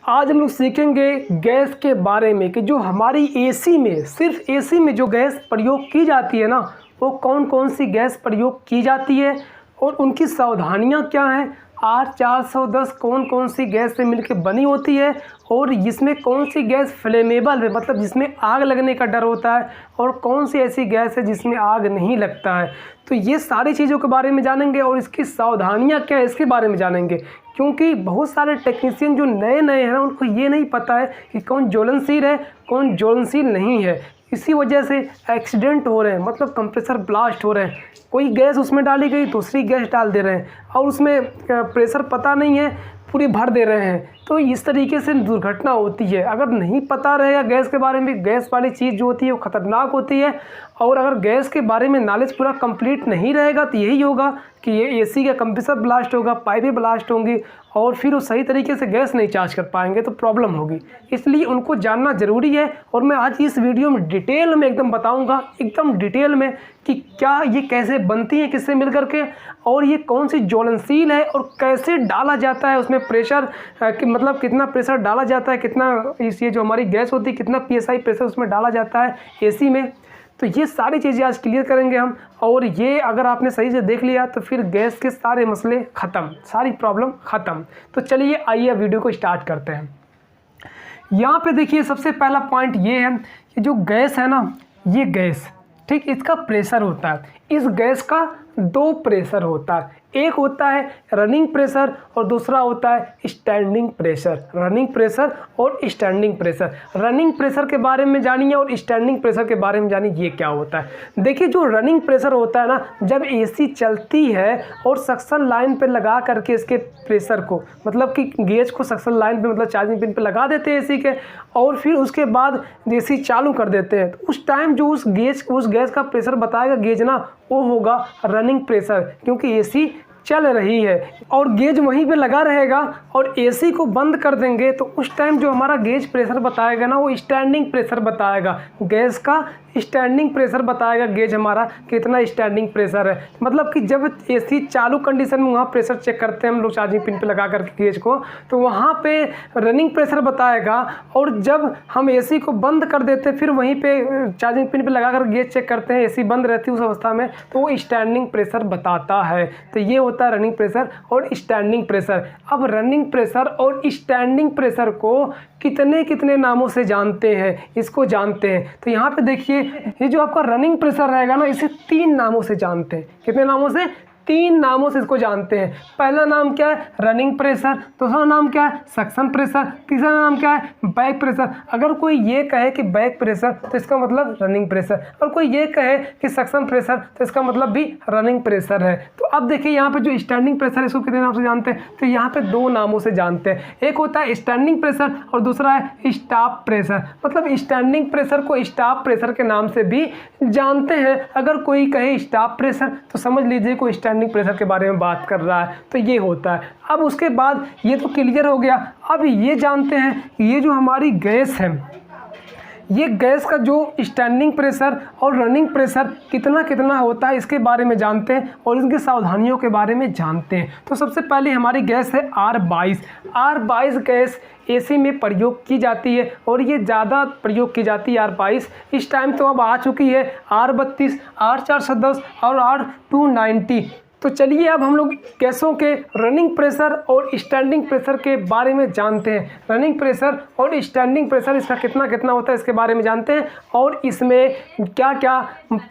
आज हम लोग सीखेंगे गैस के बारे में कि जो हमारी एसी में, सिर्फ एसी में जो गैस प्रयोग की जाती है ना, वो कौन कौन सी गैस प्रयोग की जाती है और उनकी सावधानियां क्या हैं। R410 कौन कौन सी गैस से मिलकर बनी होती है और इसमें कौन सी गैस फ्लेमेबल है, मतलब जिसमें आग लगने का डर होता है, और कौन सी ऐसी गैस है जिसमें आग नहीं लगता है। तो ये सारी चीज़ों के बारे में जानेंगे और इसकी सावधानियां क्या है इसके बारे में जानेंगे, क्योंकि बहुत सारे टेक्नीशियन जो नए नए हैं ना, उनको ये नहीं पता है कि कौन ज्वलनशील है कौन ज्वलनशील नहीं है। इसी वजह से एक्सीडेंट हो रहे हैं, मतलब कंप्रेसर ब्लास्ट हो रहे हैं। कोई गैस उसमें डाली गई, दूसरी गैस डाल दे रहे हैं और उसमें प्रेशर पता नहीं है, पूरी भर दे रहे हैं। तो इस तरीके से दुर्घटना होती है। अगर नहीं पता रहेगा गैस के बारे में, गैस वाली चीज़ जो होती है वो ख़तरनाक होती है। और अगर गैस के बारे में नॉलेज पूरा कंप्लीट नहीं रहेगा तो यही होगा कि ये एसी का कंप्रेसर ब्लास्ट होगा, पाइपें ब्लास्ट होंगी और फिर वो सही तरीके से गैस नहीं चार्ज कर पाएंगे तो प्रॉब्लम होगी। इसलिए उनको जानना ज़रूरी है और मैं आज इस वीडियो में डिटेल में एकदम बताऊंगा, एकदम डिटेल में, कि क्या ये कैसे बनती है, किससे मिल करके, और ये कौन सी ज्वलनशील है और कैसे डाला जाता है उसमें प्रेशर, कि मतलब कितना प्रेशर डाला जाता है, कितना ये जो हमारी गैस होती है कितना PSI प्रेशर उसमें डाला जाता है एसी में। तो ये सारी चीज़ें आज क्लियर करेंगे हम। और ये अगर आपने सही से देख लिया तो फिर गैस के सारे मसले ख़त्म, सारी प्रॉब्लम ख़त्म। तो चलिए आइए वीडियो को स्टार्ट करते हैं। यहाँ पे देखिए सबसे पहला पॉइंट ये है कि जो गैस है ना, ये गैस ठीक, इसका प्रेशर होता है। इस गैस का दो प्रेशर होता है, एक होता है रनिंग प्रेशर और दूसरा होता है स्टैंडिंग प्रेशर। रनिंग प्रेशर और स्टैंडिंग प्रेशर, रनिंग प्रेशर के बारे में जानिए और स्टैंडिंग प्रेशर के बारे में जानिए ये क्या होता है। देखिए जो रनिंग प्रेशर होता है ना, जब एसी चलती है और सक्शन लाइन पे लगा करके इसके प्रेशर को, मतलब कि गेज को सक्शन लाइन पे, मतलब चार्जिंग पिन पे लगा देते हैं एसी के, और फिर उसके बाद एसी चालू कर देते हैं, तो उस टाइम जो उस गैस का प्रेशर बताएगा गेज ना, वो होगा रनिंग प्रेशर, क्योंकि एसी चल रही है और गेज वहीं पे लगा रहेगा। और एसी को बंद कर देंगे तो उस टाइम जो हमारा गेज प्रेशर बताएगा ना, वो स्टैंडिंग प्रेशर बताएगा। गैस का स्टैंडिंग प्रेशर बताएगा गेज हमारा कितना स्टैंडिंग प्रेशर है। मतलब कि जब एसी चालू कंडीशन में वहाँ प्रेशर चेक करते हैं हम लोग चार्जिंग पिन पे लगा करके गेज को, तो वहाँ पे रनिंग प्रेशर बताएगा, और जब हम एसी को बंद कर देते फिर वहीं पे चार्जिंग पिन पे लगा कर गेज चेक करते हैं, एसी बंद रहती है उस अवस्था में, तो वो स्टैंडिंग प्रेशर बताता है। तो ये होता है रनिंग प्रेशर और स्टैंडिंग प्रेशर। अब रनिंग प्रेशर और स्टैंडिंग प्रेशर को कितने कितने नामों से जानते हैं, इसको जानते हैं। तो यहाँ पे देखिए ये जो आपका रनिंग प्रेशर रहेगा ना, इसे 3 नामों से जानते हैं। कितने नामों से? 3 नामों से इसको जानते हैं। पहला नाम क्या है? Running pressure. दूसरा नाम क्या है? Suction pressure. तीसरा नाम क्या है? Back pressure. अगर कोई ये कहे कि बैक प्रेशर तो इसका मतलब रनिंग प्रेशर, और कोई ये कहे कि सक्शन प्रेशर तो इसका मतलब भी रनिंग प्रेशर है। तो अब देखिए यहाँ पे जो स्टैंडिंग प्रेशर है इसको कितने नाम से जानते हैं? तो यहाँ पे 2 नामों से जानते हैं। एक होता है स्टैंडिंग प्रेशर और दूसरा है स्टॉप प्रेशर। मतलब स्टैंडिंग प्रेशर को स्टॉप प्रेशर के नाम से भी जानते हैं। अगर कोई कहे स्टॉप प्रेशर तो समझ लीजिए कोई स्टैंडिंग प्रेशर के बारे में बात कर रहा है। तो ये होता है। अब उसके बाद ये तो क्लियर हो गया। अब ये जानते हैं ये जो हमारी गैस है, ये गैस का जो स्टैंडिंग प्रेशर और रनिंग प्रेशर कितना कितना होता है इसके बारे में जानते हैं और इनकी सावधानियों के बारे में जानते हैं। तो सबसे पहले हमारी गैस है R22। R22 गैस एसी में प्रयोग की जाती है और ये ज़्यादा प्रयोग की जाती है R22। इस टाइम तो अब आ चुकी है R32, R410 और R290। तो चलिए अब हम लोग गैसों के रनिंग प्रेशर और स्टैंडिंग प्रेशर के बारे में जानते हैं। रनिंग प्रेशर और स्टैंडिंग प्रेशर इसका कितना कितना होता है इसके बारे में जानते हैं और इसमें क्या क्या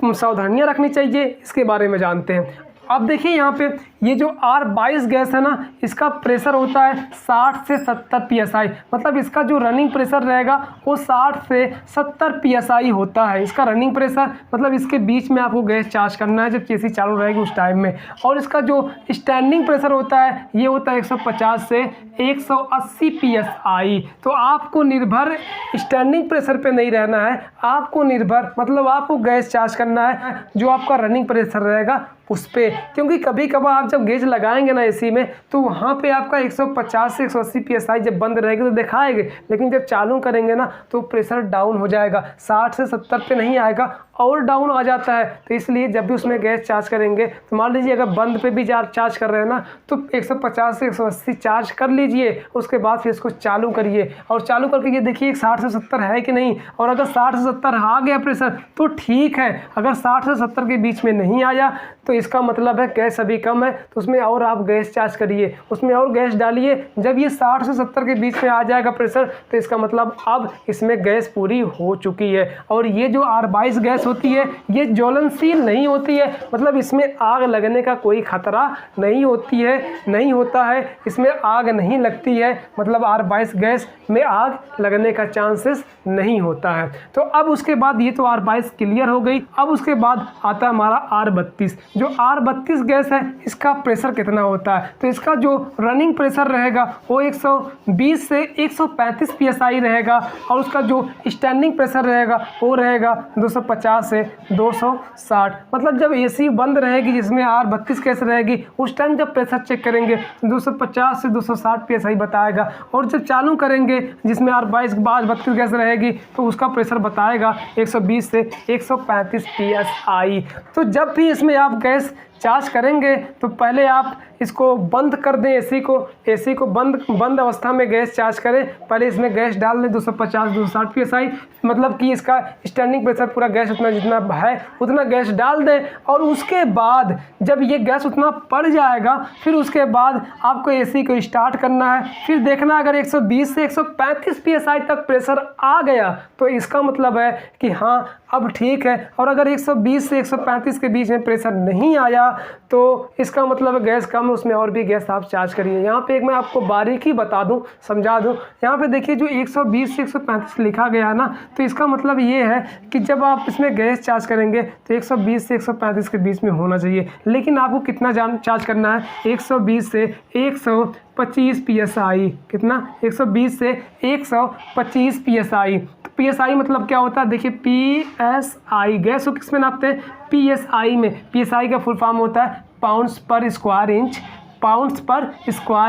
सावधानियां रखनी चाहिए इसके बारे में जानते हैं। अब देखिए यहाँ पे ये जो R22 गैस है ना, इसका प्रेशर होता है 60 से 70 PSI। मतलब इसका जो रनिंग प्रेशर रहेगा वो 60 से 70 PSI होता है इसका रनिंग प्रेशर। मतलब इसके बीच में आपको गैस चार्ज करना है जब एसी चालू रहेगी उस टाइम में। और इसका जो स्टैंडिंग प्रेशर होता है ये होता है 150 से 180 PSI। तो आपको निर्भर स्टैंडिंग प्रेशर पे नहीं रहना है, आपको निर्भर मतलब आपको गैस चार्ज करना है जो आपका रनिंग प्रेशर रहेगा उस पर, क्योंकि कभी कभार आप जब गेज लगाएंगे ना एसी में तो वहाँ पे आपका 150 से 180 psi जब बंद रहेगी तो दिखाएंगे, लेकिन जब चालू करेंगे ना तो प्रेशर डाउन हो जाएगा, 60 से 70 पे नहीं आएगा और डाउन आ जाता है। तो इसलिए जब भी उसमें गैस चार्ज करेंगे तो मान लीजिए अगर बंद पे भी चार्ज कर रहे हैं ना तो 150 से 180 चार्ज कर लीजिए, उसके बाद फिर इसको चालू करिए और चालू करके ये देखिए 60 से 70 है कि नहीं, और अगर 60 से 70 आ गया प्रेशर तो ठीक है, अगर 60 से 70 के बीच में नहीं आया तो इसका मतलब है गैस अभी कम है, तो उसमें और आप गैस चार्ज करिए, उसमें और गैस डालिए। जब ये 60 से 70 के बीच में आ जाएगा प्रेशर तो इसका मतलब अब इसमें गैस पूरी हो चुकी है। और ये जो R22 गैस होती है ये ज्वलनशील नहीं होती है, मतलब इसमें आग लगने का कोई खतरा नहीं होता है, इसमें आग नहीं लगती है, मतलब R22 गैस में आग लगने का चांसेस नहीं होता है। तो अब उसके बाद ये तो R22 क्लियर हो गई। अब उसके बाद आता है हमारा R32। जो R32 गैस है इसका प्रेशर कितना होता है, तो इसका जो रनिंग प्रेशर रहेगा वो 120 से 135 psi रहेगा, और उसका जो स्टैंडिंग प्रेशर रहेगा वो रहेगा 250 से 260। मतलब जब एसी बंद रहेगी जिसमें R32 गैस रहेगी उस टाइम जब प्रेशर चेक करेंगे 250 से 260 psi बताएगा, और जब चालू करेंगे जिसमें R22 गैस रहेगी तो उसका प्रेशर बताएगा 120 से 135 psi। तो जब भी इसमें आप गैस चार्ज करेंगे तो पहले आप इसको बंद कर दें, एसी को बंद अवस्था में गैस चार्ज करें, पहले इसमें गैस डाल दें 250-260 psi, मतलब कि इसका स्टैंडिंग प्रेशर पूरा गैस उतना जितना है उतना गैस डाल दें, और उसके बाद जब ये गैस उतना पड़ जाएगा फिर उसके बाद आपको एसी को स्टार्ट करना है, फिर देखना अगर 120 से 135 psi तक प्रेशर आ गया तो इसका मतलब है कि हाँ अब ठीक है, और अगर 120 से 135 के बीच में प्रेशर नहीं आया तो इसका मतलब गैस कम है, उसमें और भी गैस आप चार्ज करिए। यहाँ पे एक मैं आपको बारीकी बता दूं, समझा दूं, यहाँ पे देखिए जो 120 से 135 लिखा गया है ना, तो इसका मतलब ये है कि जब आप इसमें गैस चार्ज करेंगे तो 120 से 135 के बीच में होना चाहिए, लेकिन आपको कितना चार्ज करना है 120 से 125 psi, कितना 120 से 125 psi। तो psi मतलब क्या होता है, देखिए psi गैस को किस में नापते हैं, psi में, psi का फुल फॉर्म होता है पाउंड्स पर स्क्वायर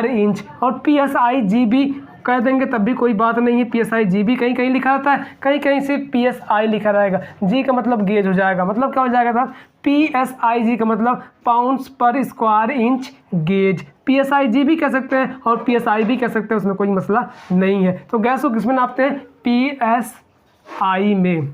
इंच, और psi GB कह देंगे तब भी कोई बात नहीं है, psi GB कहीं कहीं लिखा रहता है, कहीं कहीं से psi लिखा रहेगा, G का मतलब गेज हो जाएगा, मतलब क्या हो जाएगा था psi का मतलब पाउंड्स पर square inch gauge, psi G भी कह सकते हैं और psi भी कह सकते हैं, उसमें कोई मसला नहीं है। तो गैस को किसमें नापते हैं, psi में।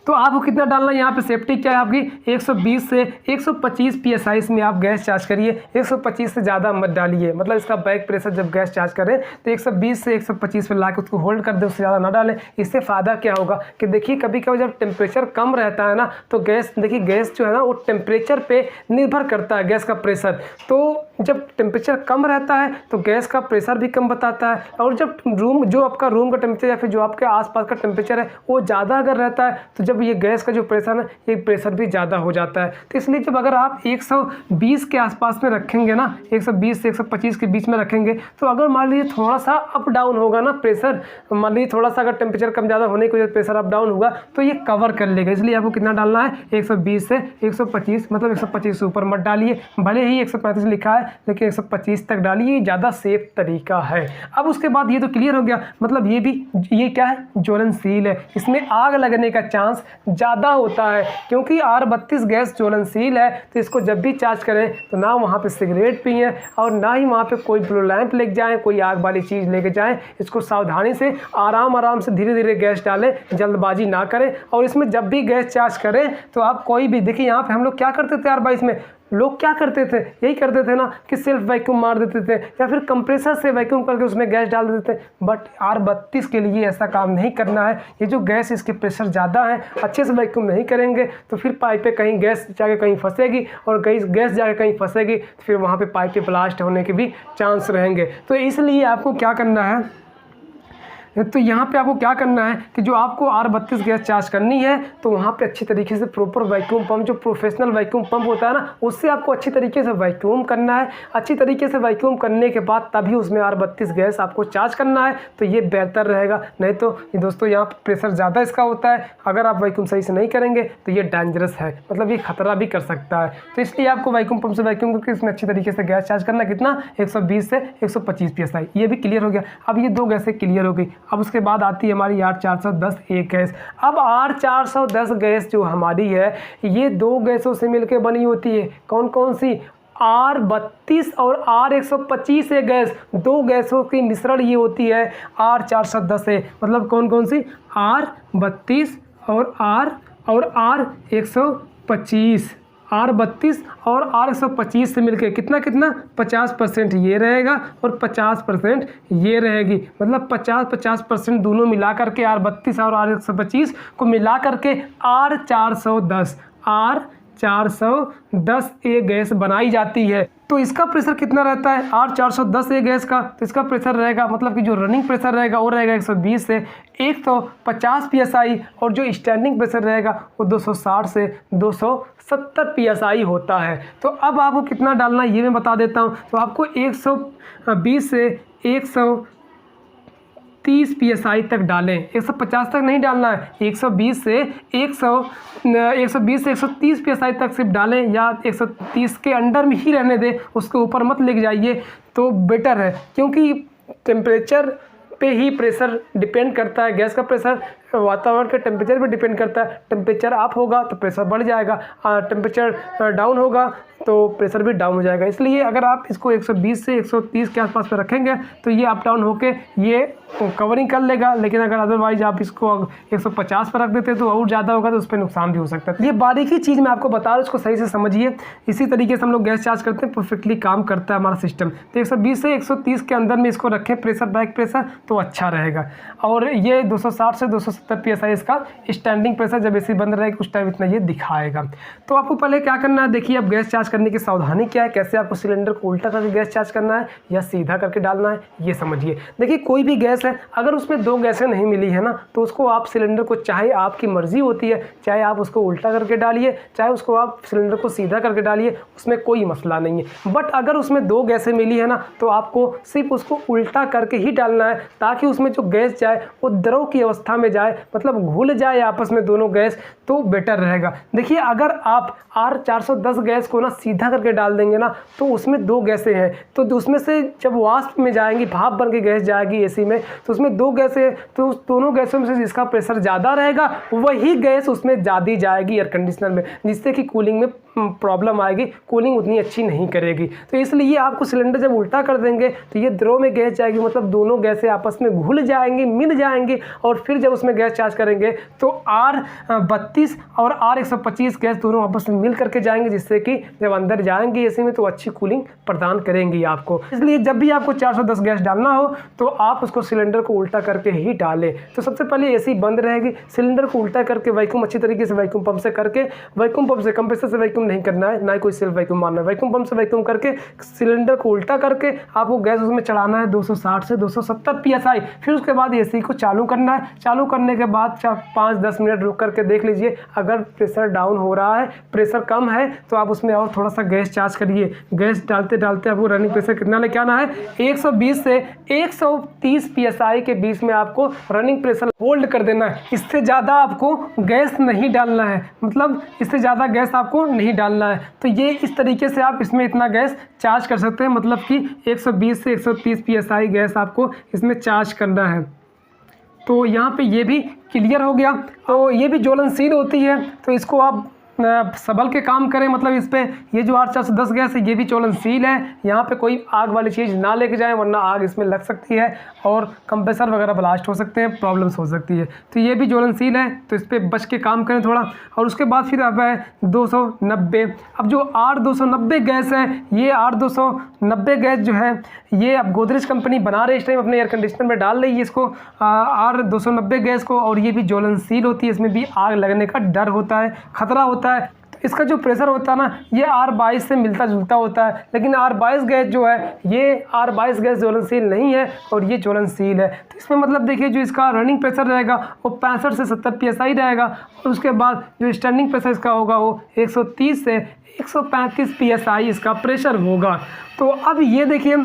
तो आपको कितना डालना है यहाँ पे, सेफ्टी क्या है आपकी 120 से 125 psi में आप गैस चार्ज करिए, 125 से ज़्यादा मत डालिए, मतलब इसका बैक प्रेशर जब गैस चार्ज करें तो 120 से 125 पे ला के उसको होल्ड कर दे, उससे ज़्यादा ना डालें। इससे फ़ायदा क्या होगा कि देखिए कभी कभी जब टेम्परेचर कम रहता है ना तो गैस, देखिए गैस जो है ना वो टेम्परेचर पर निर्भर करता है गैस का प्रेशर, तो जब टेम्परेचर कम रहता है तो गैस का प्रेशर भी कम बताता है, और जब जो आपका रूम का टेम्परेचर या फिर जो आपके आसपास का टेम्परेचर है वो ज़्यादा अगर रहता है तो जब ये गैस का जो प्रेशर है ये प्रेशर भी ज़्यादा हो जाता है। तो इसलिए जब अगर आप 120 के आसपास में रखेंगे ना, 120 से 125 के बीच में रखेंगे, तो अगर मान लीजिए थोड़ा सा अप डाउन होगा ना प्रेशर, मान लीजिए थोड़ा सा अगर टेम्परेचर कम ज़्यादा होने की वजह से प्रेशर अप डाउन होगा तो ये कवर कर लेगा। इसलिए आपको कितना डालना है 120 से 125, मतलब 125 से ऊपर मत डालिए, भले ही 135 लिखा है लेकिन 125 तक डालिए, ज़्यादा सेफ तरीका है। अब उसके बाद ये तो क्लियर हो गया, मतलब ये क्या है, ज्वलनशील है, इसमें आग लगने का चांस ज़्यादा होता है, क्योंकि R32 गैस ज्वलनशील है। तो इसको जब भी चार्ज करें तो ना वहाँ पे सिगरेट पिएं और ना ही वहाँ पे कोई ब्लो लैंप लेके जाएं, कोई आग वाली चीज़ लेके जाएं। इसको सावधानी से आराम से धीरे धीरे गैस डालें, जल्दबाजी ना करें। और इसमें जब भी गैस चार्ज करें तो आप कोई भी, देखिए यहाँ पे हम लोग क्या करते थे R22 में, लोग क्या करते थे, यही करते थे ना कि सेल्फ वैक्यूम मार देते थे या फिर कंप्रेसर से वैक्यूम करके उसमें गैस डाल देते थे। बट R32 के लिए ऐसा काम नहीं करना है। ये जो गैस, इसके प्रेशर ज़्यादा है, अच्छे से वैक्यूम नहीं करेंगे तो फिर पाइपें कहीं गैस जाके कहीं फंसेगी, और गैस जाके कहीं फंसेगी तो फिर वहाँ पे पाइपें ब्लास्ट होने के भी चांस रहेंगे। तो इसलिए आपको क्या करना है, तो यहाँ पे आपको क्या करना है कि जो आपको R32 गैस चार्ज करनी है तो वहाँ पे अच्छी तरीके से प्रॉपर वैक्यूम पंप, जो प्रोफेशनल वैक्यूम पंप होता है ना, उससे आपको अच्छी तरीके से वैक्यूम करना है। अच्छी तरीके से वैक्यूम करने के बाद तभी उसमें R32 गैस आपको चार्ज करना है, तो ये बेहतर रहेगा। नहीं तो दोस्तों यहाँ प्रेशर ज़्यादा इसका होता है, अगर आप वैक्यूम सही से नहीं करेंगे तो ये डेंजरस है, मतलब ये खतरा भी कर सकता है। तो इसलिए आपको वैक्यूम पंप से वैक्यूम करके इसमें अच्छी तरीके से गैस चार्ज करना, कितना 120 से 125 PSI। ये भी क्लियर हो गया। अब ये 2 गैसें क्लियर हो गई। अब उसके बाद आती है हमारी R410 एक गैस। अब R410 गैस जो हमारी है ये 2 गैसों से मिलकर बनी होती है। कौन कौन सी? R32 और R125 है गैस, 2 गैसों की मिश्रण ये होती है R410 है। मतलब कौन कौन सी? R32 और R125। R32 और R125 से मिलके कितना 50% ये रहेगा और 50% ये रहेगी। मतलब 50% दोनों मिला करके R32 और R125 को मिला करके R410 ए गैस बनाई जाती है। तो इसका प्रेशर कितना रहता है R410 ए गैस का? तो इसका प्रेशर रहेगा, मतलब कि जो रनिंग प्रेशर रहेगा वो रहेगा 120 से 150 PSI, और जो स्टैंडिंग प्रेशर रहेगा वो 260 से 270 PSI होता है। तो अब आपको कितना डालना है ये मैं बता देता हूँ। तो आपको 120 से 130 PSI तक डालें, 150 तक नहीं डालना है। 120 से 130 PSI तक सिर्फ डालें, या 130 के अंडर में ही रहने दें, उसके ऊपर मत लेके जाइए तो बेटर है। क्योंकि टेम्परेचर पे ही प्रेशर डिपेंड करता है। गैस का प्रेशर वातावरण के टेम्परेचर पे डिपेंड करता है। टेम्परेचर अप होगा तो प्रेशर बढ़ जाएगा, टेम्परेचर डाउन होगा तो प्रेशर भी डाउन हो जाएगा। इसलिए अगर आप इसको 120 से 130 के आसपास पे रखेंगे तो ये अप डाउन होके ये कवरिंग कर लेगा। लेकिन अगर अदरवाइज आप इसको 150 पर रख देते तो और ज़्यादा होगा, तो उस पर नुकसान भी हो सकता है। ये बारीकी चीज़ मैं आपको बता रहा हूँ, इसको सही से समझिए। इसी तरीके से हम लोग गैस चार्ज करते हैं, परफेक्टली काम करता है हमारा सिस्टम। तो 120 से 130 के अंदर में इसको रखें प्रेशर, बैक प्रेशर, तो अच्छा रहेगा। और ये 260 से 270 PSI इसका स्टैंडिंग प्रेशर, जब एसी बंद रहेगा उस टाइम इतना ये दिखाएगा। तो आपको पहले क्या करना है, देखिए अब गैस चार्ज करने की सावधानी क्या है, कैसे आपको सिलेंडर को उल्टा करके गैस चार्ज करना है या सीधा करके डालना है, ये समझिए। देखिए कोई भी गैस है, अगर उसमें 2 गैसें नहीं मिली है ना, तो उसको आप सिलेंडर को, चाहे आपकी मर्जी होती है, चाहे आप उसको उल्टा करके डालिए, चाहे उसको आप सिलेंडर को सीधा करके डालिए, उसमें कोई मसला नहीं है। बट अगर उसमें 2 गैसें मिली है ना, तो आपको सिर्फ उसको उल्टा करके ही डालना है, ताकि उसमें जो गैस जाए वो द्रव की अवस्था में जाए, मतलब घुल जाए आपस में दोनों गैस, तो बेटर रहेगा। देखिए अगर आप R410 गैस को ना सीधा करके डाल देंगे ना, तो उसमें 2 गैसें हैं, तो उसमें से जब वाष्प में जाएंगी, भाप बन के गैस जाएगी एसी में, तो उसमें 2 गैसें, तो उस दोनों गैसों में से जिसका प्रेशर ज़्यादा रहेगा वही गैस उसमें ज़्यादा जाएगी एयर कंडीशनर में, जिससे कि कूलिंग में प्रॉब्लम आएगी, कूलिंग उतनी अच्छी नहीं करेगी। तो इसलिए आपको सिलेंडर जब उल्टा कर देंगे तो ये द्रव में गैस जाएगी, मतलब दोनों गैसें आपस में घुल जाएंगी, मिल जाएंगी, और फिर जब उसमें गैस चार्ज करेंगे तो R32 और R125 गैस दोनों आपस में मिल करके जाएंगे, जिससे कि जब अंदर जाएंगे एसी में तो अच्छी कूलिंग प्रदान करेंगी आपको। इसलिए जब भी आपको 410 गैस डालना हो तो आप उसको सिलेंडर को उल्टा करके ही डालें। तो सबसे पहले एसी बंद रहेगी, सिलेंडर को उल्टा करके वैक्यूम अच्छी तरीके से वैक्यूम पंप से करके, वैक्यूम पंप से कंप्रेसर से वैक्यूम नहीं करना है, ना ही कोई सेल्फ वैक्यूम मारना है, वैक्यूम पंप से वैक्यूम करके सिलेंडर को उल्टा करके आपको गैस उसमें चढ़ाना है 260 से 270 PSI। फिर उसके बाद एसी को चालू करना है। चालू करने के बाद 5-10 मिनट रुक करके देख लीजिए, अगर प्रेशर डाउन हो रहा है, प्रेशर कम है, तो आप उसमें और थोड़ा सा गैस चार्ज करिए। गैस डालते डालते आपको रनिंग प्रेशर कितना लेके आना है, 120 से 130 PSI के बीच में आपको रनिंग प्रेशर होल्ड कर देना है। इससे ज़्यादा आपको गैस नहीं डालना है, मतलब इससे ज़्यादा गैस आपको नहीं डालना है। तो ये इस तरीके से आप इसमें इतना गैस चार्ज कर सकते हैं, मतलब कि 120 से 130 PSI गैस आपको इसमें चार्ज करना है। तो यहाँ पे ये भी क्लियर हो गया। तो ये भी ज्वलनशील होती है, तो इसको आप संभल के काम करें, मतलब इस पे ये जो R410 गैस है ये भी ज्वलनशील है। यहाँ पे कोई आग वाली चीज़ ना लेके जाएं, वरना आग इसमें लग सकती है और कंप्रेसर वगैरह ब्लास्ट हो सकते हैं, प्रॉब्लम्स हो सकती है। तो ये भी ज्वलनशील है, तो इस पर बच के काम करें थोड़ा। और उसके बाद फिर अब है 290। अब जो R290 गैस है, ये R290 गैस जो है ये अब गोदरेज कंपनी बना रही है, इस टाइम अपने एयर कंडीशनर में डाल रही है इसको R290 गैस को, और ये भी ज्वलनशील होती है, इसमें भी आग लगने का डर होता है, खतरा होता है। इसका जो प्रेशर होता है ना ये R22 से मिलता जुलता होता है, लेकिन R22 गैस जो है ये R22 गैस ज्वलनशील नहीं है और ये ज्वलनशील है। तो इसमें मतलब देखिए जो इसका रनिंग प्रेशर रहेगा वो 65 से 70 PSI रहेगा और उसके बाद जो स्टैंडिंग प्रेशर इसका होगा वो 130 से 135 PSI इसका प्रेशर होगा। तो अब ये देखिए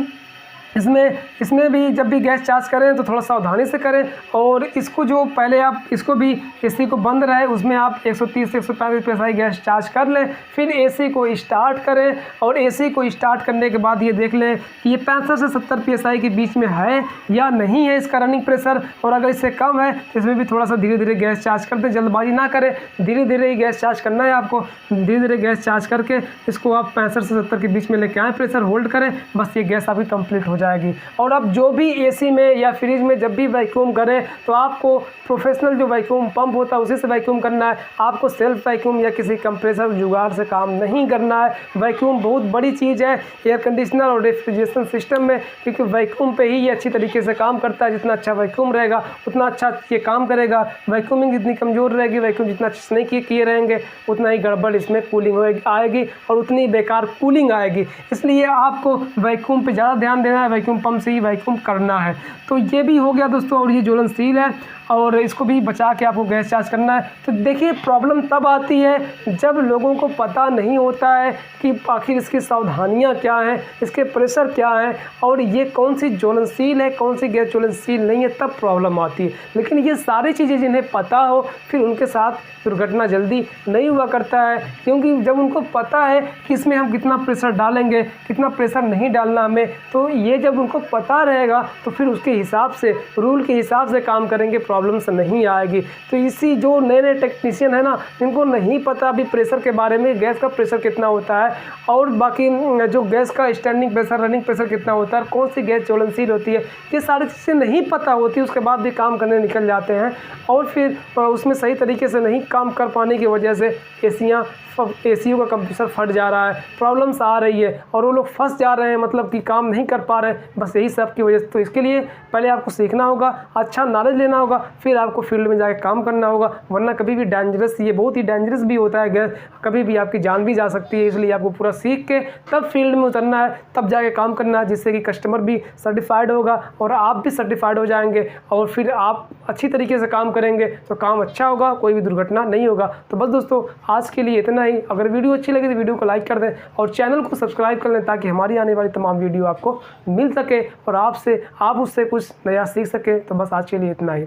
इसमें भी जब भी गैस चार्ज करें तो थोड़ा सावधानी से करें और इसको जो पहले आप इसको भी एसी को बंद रहे उसमें आप 130 से 135 PSI गैस चार्ज कर लें, फिर एसी को स्टार्ट करें और एसी को स्टार्ट करने के बाद ये देख लें कि ये 65 से 70 PSI के बीच में है या नहीं है इसका रनिंग प्रेशर, और अगर इससे कम है तो इसमें भी थोड़ा सा धीरे धीरे गैस चार्ज कर दें, जल्दबाजी ना करें, धीरे धीरे ही गैस चार्ज करना है आपको। धीरे धीरे गैस चार्ज करके इसको आप 65 से 70 के बीच में लेके आएँ, प्रेशर होल्ड करें, बस ये गैस आपकी कंप्लीट हो जाएगी। और अब जो भी एसी में या फ्रिज में जब भी वैक्यूम करें तो आपको प्रोफेशनल जो वैक्यूम पंप होता है उसी से वैक्यूम करना है, आपको सेल्फ वैक्यूम या किसी कंप्रेसर जुगाड़ से काम नहीं करना है। वैक्यूम बहुत बड़ी चीज़ है एयर कंडीशनर और रेफ्रिजरेशन सिस्टम में, क्योंकि वैक्यूम पे ही ये अच्छी तरीके से काम करता है। जितना अच्छा वैक्यूम रहेगा उतना अच्छा ये काम करेगा। वैक्यूमिंग जितनी कमज़ोर रहेगी, वैक्यूम जितना अच्छे नहीं किए रहेंगे उतना ही गड़बड़ इसमें कूलिंग आएगी और उतनी बेकार कूलिंग आएगी। इसलिए आपको वैक्यूम पे ज़्यादा ध्यान देना है, वैक्यूम पंप से ही वैक्यूम करना है। तो ये भी हो गया दोस्तों, और ये ज्वलनशील है और इसको भी बचा के आपको गैस चार्ज करना है। तो देखिए प्रॉब्लम तब आती है जब लोगों को पता नहीं होता है कि आखिर इसकी सावधानियां क्या हैं, इसके प्रेशर क्या है और ये कौन सी ज्वलनशील है कौन सी गैस ज्वलनशील नहीं है, तब प्रॉब्लम आती है। लेकिन ये सारी चीज़ें जिन्हें पता हो फिर उनके साथ दुर्घटना जल्दी नहीं हुआ करता है, क्योंकि जब उनको पता है कि इसमें हम कितना प्रेशर डालेंगे कितना प्रेशर नहीं डालना हमें, तो ये जब उनको पता रहेगा तो फिर उसके हिसाब से रूल के हिसाब से काम करेंगे, प्रॉब्लम्स नहीं आएगी। तो इसी जो नए नए टेक्नीशियन है ना जिनको नहीं पता अभी प्रेशर के बारे में, गैस का प्रेशर कितना होता है और बाकी जो गैस का स्टैंडिंग प्रेशर रनिंग प्रेशर कितना होता है, कौन सी गैस ज्वलनशील होती है, ये सारी चीज़ें नहीं पता होती, उसके बाद भी काम करने निकल जाते हैं और फिर उसमें सही तरीके से नहीं काम कर पाने की वजह से एसीओ का कंप्रेसर फट जा रहा है, प्रॉब्लम्स आ रही है और वो लोग फंस जा रहे हैं, मतलब कि काम नहीं कर पा रहे, बस यही सब की वजह से। तो इसके लिए पहले आपको सीखना होगा, अच्छा नॉलेज लेना होगा, फिर आपको फील्ड में जाकर काम करना होगा, वरना कभी भी डेंजरस, ये बहुत ही डेंजरस भी होता है गैस, कभी भी आपकी जान भी जा सकती है। इसलिए आपको पूरा सीख के तब फील्ड में उतरना है, तब जाके काम करना है, जिससे कि कस्टमर भी सर्टिफाइड होगा और आप भी सर्टिफाइड हो जाएंगे और फिर आप अच्छी तरीके से काम करेंगे तो काम अच्छा होगा, कोई भी दुर्घटना नहीं होगा। तो बस दोस्तों आज के लिए इतना ही। अगर वीडियो अच्छी लगी तो वीडियो को लाइक कर दें और चैनल को सब्सक्राइब कर लें ताकि हमारी आने वाली तमाम वीडियो आपको मिल सके और आप उससे कुछ नया सीख सके। तो बस आज के लिए इतना ही।